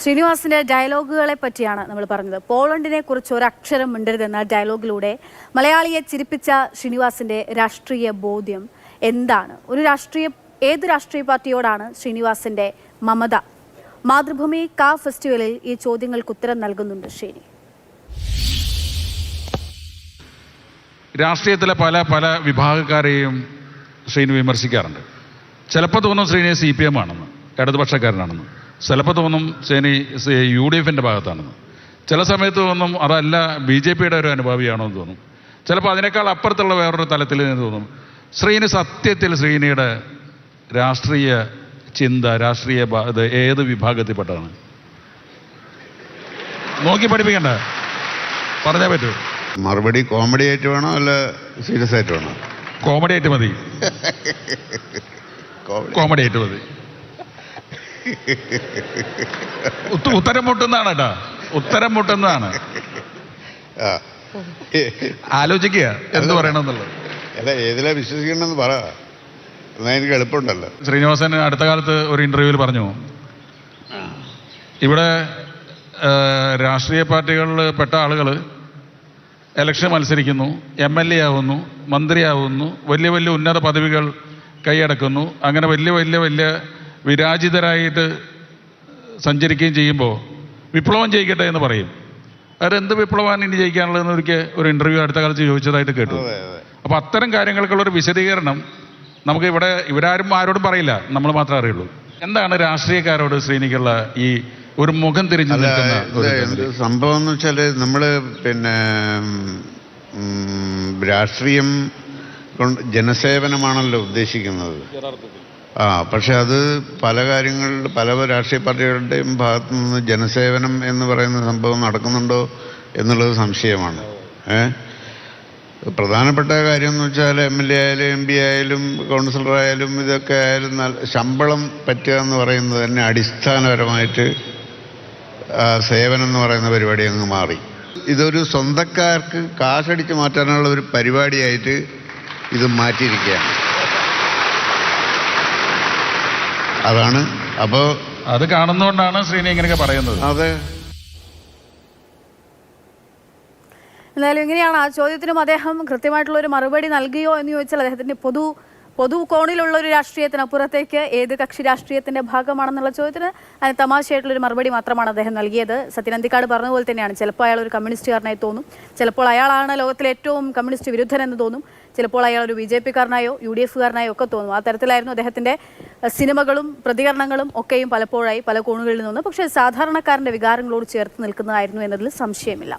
ശ്രീനിവാസിന്റെ ഡയലോഗുകളെ പറ്റിയാണ് നമ്മൾ പറഞ്ഞത്. പോളണ്ടിനെ കുറിച്ച് ഒരക്ഷരം മിണ്ടരുതെന്ന ഡയലോഗിലൂടെ മലയാളിയെ ചിരിപ്പിച്ച ശ്രീനിവാസിന്റെ രാഷ്ട്രീയ ബോധ്യം എന്താണ്? ഏത് രാഷ്ട്രീയ പാർട്ടിയോടാണ് ശ്രീനിവാസിന്റെ മമത? മാതൃഭൂമി കാ ഫെസ്റ്റിവലിൽ ഈ ചോദ്യങ്ങൾക്ക് ഉത്തരം നൽകുന്നുണ്ട് ശ്രീനി. രാഷ്ട്രീയത്തിലെ പല വിഭാഗക്കാരെയും ശ്രീനി വിമർശിക്കാറുണ്ട്. ചിലപ്പോൾ തോന്നും ശ്രീനി CPM ആണെന്ന്, ഇടതുപക്ഷക്കാരനാണെന്ന്. ചിലപ്പോൾ തോന്നും ശ്രീനി UDFന്റെ ഭാഗത്താണെന്ന്. ചില സമയത്ത് തോന്നും അതല്ല BJPയുടെ ഒരു അനുഭാവിയാണോ എന്ന് തോന്നും. ചിലപ്പോൾ അതിനേക്കാൾ അപ്പുറത്തുള്ള വേറൊരു തലത്തിൽ നിന്ന് തോന്നും. ശ്രീനി സത്യത്തിൽ ശ്രീനിയുടെ രാഷ്ട്രീയ ചിന്ത, ഏത് വിഭാഗത്തിൽപ്പെട്ടതാണ്? നോക്കി പഠിപ്പിക്കണ്ട, പറഞ്ഞാൽ പറ്റൂ. മറുപടി കോമഡി ആയിട്ട് വേണോ അല്ല സീരിയസ് ആയിട്ട് വേണോ? കോമഡി ആയിട്ട് മതി. കോമഡി ആയിട്ട് മതി. ഉത്തരം മുട്ടുന്നതാണ് കേട്ടാ, ഉത്തരം മുട്ടുന്നതാണ്. ആലോചിക്കുക എന്ത് പറയണമെന്നുള്ളത്. അല്ല, ഏതിലാ വിശ്വസിക്കണമെന്ന് പറ, എന്നാ എനിക്ക് എളുപ്പമുണ്ടല്ലോ. ശ്രീനിവാസൻ അടുത്ത കാലത്ത് ഒരു ഇന്റർവ്യൂവിൽ പറഞ്ഞു, ഇവിടെ രാഷ്ട്രീയ പാർട്ടികളിൽ പെട്ട ആളുകൾ ഇലക്ഷൻ മത്സരിക്കുന്നു, MLA ആവുന്നു, മന്ത്രിയാവുന്നു, വലിയ ഉന്നത പദവികൾ കൈയടക്കുന്നു, അങ്ങനെ വലിയ വിരാജിതരായിട്ട് സഞ്ചരിക്കുകയും ചെയ്യുമ്പോൾ വിപ്ലവം ജയിക്കട്ടെ എന്ന് പറയും. അതെന്ത് വിപ്ലവമാണ് ഇനി ജയിക്കാനുള്ളതെന്ന് ഒരു ഇന്റർവ്യൂ അടുത്ത കാലത്ത് ചോദിച്ചതായിട്ട് കേട്ടു. അപ്പോൾ അത്തരം കാര്യങ്ങൾക്കുള്ളൊരു വിശദീകരണം നമുക്ക് ഇവരാരും ആരോടും പറയില്ല, നമ്മൾ മാത്രമേ അറിയുള്ളൂ. എന്താണ് രാഷ്ട്രീയക്കാരോട് ശ്രീനിക്കുള്ള ഈ ഒരു മുഖം തിരിഞ്ഞു നിൽക്കുന്ന സംഭവം എന്ന് വെച്ചാൽ, നമ്മള് രാഷ്ട്രീയം കൊണ്ട് ജനസേവനമാണല്ലോ ഉദ്ദേശിക്കുന്നത്. പക്ഷെ അത് പല കാര്യങ്ങളിൽ പല രാഷ്ട്രീയ പാർട്ടികളുടെയും ഭാഗത്തു നിന്ന് ജനസേവനം എന്ന് പറയുന്ന സംഭവം നടക്കുന്നുണ്ടോ എന്നുള്ളത് സംശയമാണ്. പ്രധാനപ്പെട്ട കാര്യം എന്ന് വെച്ചാൽ MLA ആയാലും MP ആയാലും കൗൺസിലറായാലും ഇതൊക്കെ ആയാലും ശമ്പളം പറ്റുക എന്ന് പറയുന്നത് തന്നെ അടിസ്ഥാനപരമായിട്ട് സേവനം എന്ന് പറയുന്ന പരിപാടി അങ്ങ് മാറി. ഇതൊരു സ്വന്തക്കാർക്ക് കാശടിച്ച് മാറ്റാനുള്ള ഒരു പരിപാടിയായിട്ട് ഇത് മാറ്റിയിരിക്കുകയാണ്. അതാണ്. അപ്പോൾ അത് കാണുന്നതുകൊണ്ടാണ് ശ്രീനി ഇങ്ങനെയൊക്കെ പറയുന്നത്. അതെ. എന്തായാലും ഇങ്ങനെയാണ്. ആ ചോദ്യത്തിനും അദ്ദേഹം കൃത്യമായിട്ടുള്ളൊരു മറുപടി നൽകിയോ എന്ന് ചോദിച്ചാൽ അദ്ദേഹത്തിൻ്റെ പൊതു കോണിലുള്ള ഒരു രാഷ്ട്രീയത്തിനപ്പുറത്തേക്ക് ഏത് കക്ഷി രാഷ്ട്രീയത്തിന്റെ ഭാഗമാണെന്നുള്ള ചോദ്യത്തിന് അതിന് തമാശയായിട്ടുള്ളൊരു മറുപടി മാത്രമാണ് അദ്ദേഹം നൽകിയത്. സത്യൻ അന്തിക്കാട് പറഞ്ഞ പോലെ തന്നെയാണ്. ചിലപ്പോൾ അയാൾ ഒരു കമ്മ്യൂണിസ്റ്റുകാരനായി തോന്നും, ചിലപ്പോൾ അയാളാണ് ലോകത്തിലെ ഏറ്റവും കമ്മ്യൂണിസ്റ്റ് വിരുദ്ധൻ എന്ന് തോന്നും, ചിലപ്പോൾ അയാൾ ഒരു BJPക്കാരനായോ UDFകാരനായോ ഒക്കെ തോന്നും. ആ തരത്തിലായിരുന്നു അദ്ദേഹത്തിൻ്റെ സിനിമകളും പ്രതികരണങ്ങളും ഒക്കെയും പലപ്പോഴായി പല കോണുകളിൽ നിന്ന്. പക്ഷേ സാധാരണക്കാരൻ്റെ വികാരങ്ങളോട് ചേർത്ത് നിൽക്കുന്നതായിരുന്നു എന്നതിൽ സംശയമില്ല.